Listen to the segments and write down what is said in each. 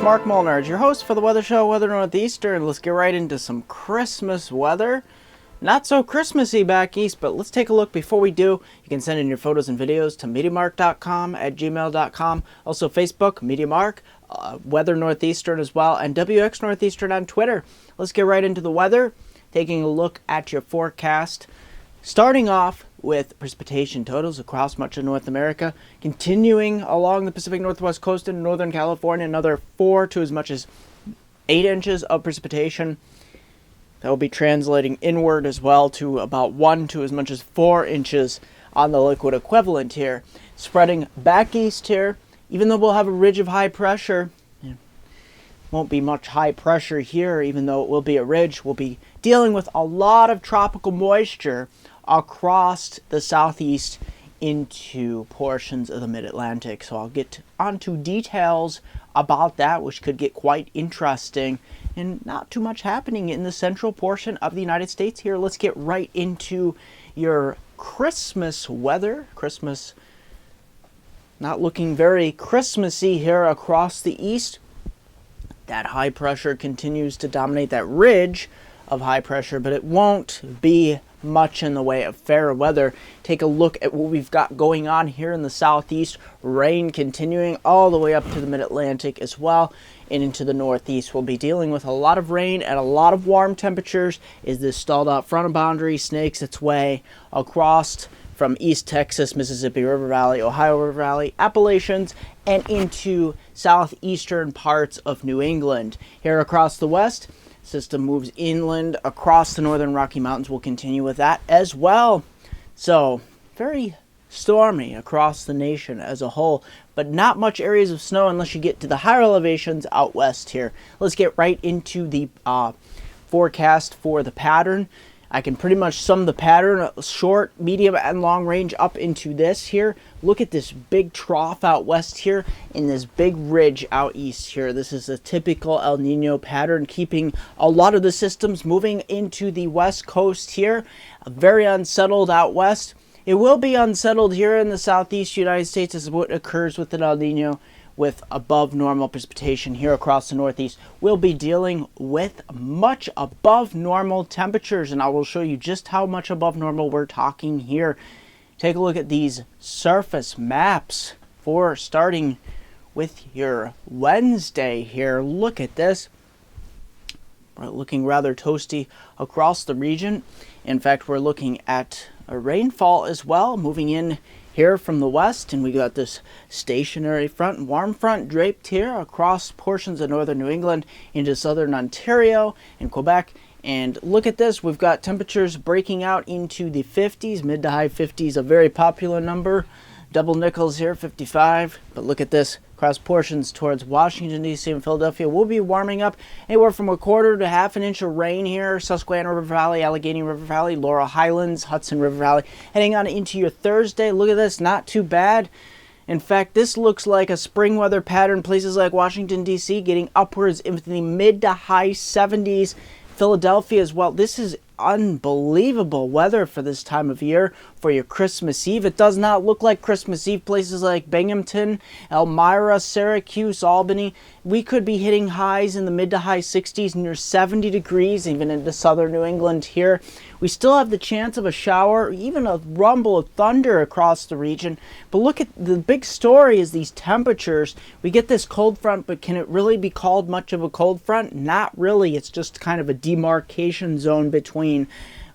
Mark Molnar, your host for the weather show Weather Northeastern. Let's get right into some Christmas weather. Not so Christmassy back east, but let's take a look. Before we do, you can send in your photos and videos to MeteoMark.com at gmail.com. Also Facebook, MeteoMark, Weather Northeastern as well, and WX Northeastern on Twitter. Let's get right into the weather, taking a look at your forecast. Starting off with precipitation totals across much of North America, continuing along the Pacific Northwest coast in Northern California, another 4 to as much as 8 inches of precipitation. That will be translating inward as well to about 1 to as much as 4 inches on the liquid equivalent here. Spreading back east here, even though we'll have a ridge of high pressure, won't be much high pressure here, even though it will be a ridge. We'll be dealing with a lot of tropical moisture across the southeast into portions of the mid-Atlantic. So I'll get onto details about that, which could get quite interesting, and not too much happening in the central portion of the United States here. Let's get right into your Christmas weather. Christmas not looking very Christmassy here across the east. That high pressure continues to dominate, that ridge of high pressure, but it won't be much in the way of fair weather. Take a look at what we've got going on here in the southeast. Rain continuing all the way up to the mid-Atlantic as well, and into the northeast. We'll be dealing with a lot of rain and a lot of warm temperatures as this stalled out frontal boundary snakes its way across from East Texas, Mississippi River Valley, Ohio River Valley, Appalachians, and into southeastern parts of New England. Here across the west, system moves inland across the northern Rocky Mountains. We'll continue with that as well. So very stormy across the nation as a whole, but not much areas of snow unless you get to the higher elevations out west here. Let's get right into the forecast for the pattern. I can pretty much sum the pattern short, medium, and long range up into this here. Look at this big trough out west here and this big ridge out east here. This is a typical El Nino pattern, keeping a lot of the systems moving into the west coast here. Very unsettled out west. It will be unsettled here in the southeast United States as what occurs with an El Nino, with above normal precipitation here across the northeast. We'll be dealing with much above normal temperatures, and I will show you just how much above normal we're talking here. Take a look at these surface maps for starting with your Wednesday here. Look at this. We're looking rather toasty across the region. In fact, we're looking at a rainfall as well, moving in here from the west, and we got this stationary front and warm front draped here across portions of northern New England into southern Ontario and Quebec. And look at this, we've got temperatures breaking out into the 50s, mid to high 50s, a very popular number. Double nickels here, 55. But look at this, across portions towards Washington, D.C. and Philadelphia. We'll be warming up anywhere from 1/4 to 1/2 inch of rain here. Susquehanna River Valley, Allegheny River Valley, Laurel Highlands, Hudson River Valley. Heading on into your Thursday, look at this, not too bad. In fact, this looks like a spring weather pattern. Places like Washington, D.C. getting upwards into the mid to high 70s. Philadelphia as well. This is unbelievable weather for this time of year for your Christmas Eve. It does not look like Christmas Eve. Places like Binghamton, Elmira, Syracuse, Albany, we could be hitting highs in the mid to high 60s, near 70 degrees, even into southern New England here. We still have the chance of a shower, even a rumble of thunder across the region. But look at the big story is these temperatures. We get this cold front, but can it really be called much of a cold front? Not really. It's just kind of a demarcation zone between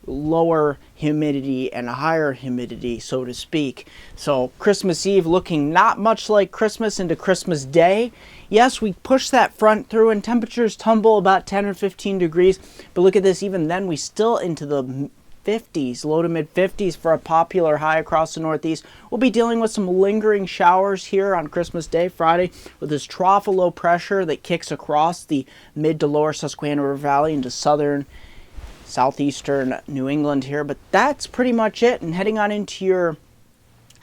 lower humidity and higher humidity, so to speak. So Christmas Eve looking not much like Christmas into Christmas Day. Yes, we push that front through and temperatures tumble about 10 or 15 degrees. But look at this, even then we still into the 50s, low to mid 50s for a popular high across the northeast. We'll be dealing with some lingering showers here on Christmas Day, Friday, with this trough of low pressure that kicks across the mid to lower Susquehanna River Valley into southeastern New England here. But that's pretty much it. And heading on into your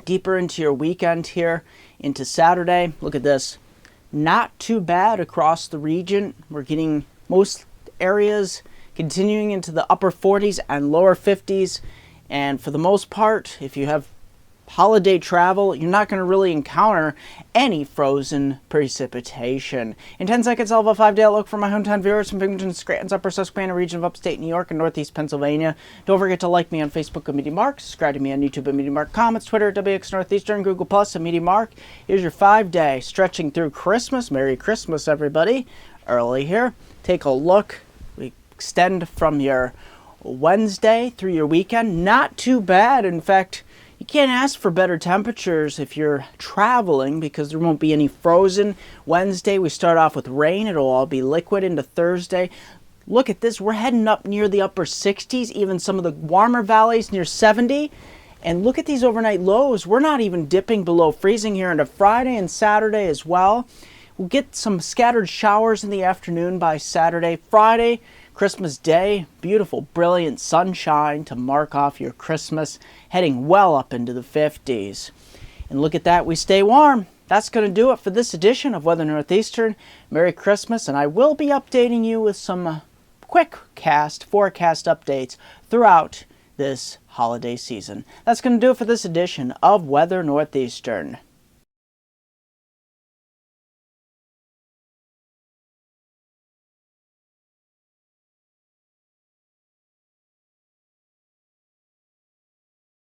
deeper into your weekend here, into Saturday, look at this. Not too bad across the region. We're getting most areas continuing into the upper 40s and lower 50s. And for the most part, if you have holiday travel, you're not going to really encounter any frozen precipitation. In 10 seconds, I'll have a 5-day outlook for my hometown viewers from Binghamton, Scranton's Upper Susquehanna region of upstate New York and Northeast Pennsylvania. Don't forget to like me on Facebook at MeteoMark, subscribe to me on YouTube at MeteoMark, comments, Twitter at WX Northeastern, Google Plus at MeteoMark. Here's your 5-day stretching through Christmas. Merry Christmas, everybody. Early here. Take a look. We extend from your Wednesday through your weekend. Not too bad. In fact, you can't ask for better temperatures if you're traveling because there won't be any frozen. Wednesday, we start off with rain. It'll all be liquid into Thursday. Look at this. We're heading up near the upper 60s, even some of the warmer valleys near 70. And look at these overnight lows. We're not even dipping below freezing here into Friday and Saturday as well. We'll get some scattered showers in the afternoon by Saturday. Friday, Christmas Day, beautiful, brilliant sunshine to mark off your Christmas, heading well up into the 50s. And look at that, we stay warm. That's going to do it for this edition of Weather Northeastern. Merry Christmas, and I will be updating you with some quick forecast updates throughout this holiday season. That's going to do it for this edition of Weather Northeastern.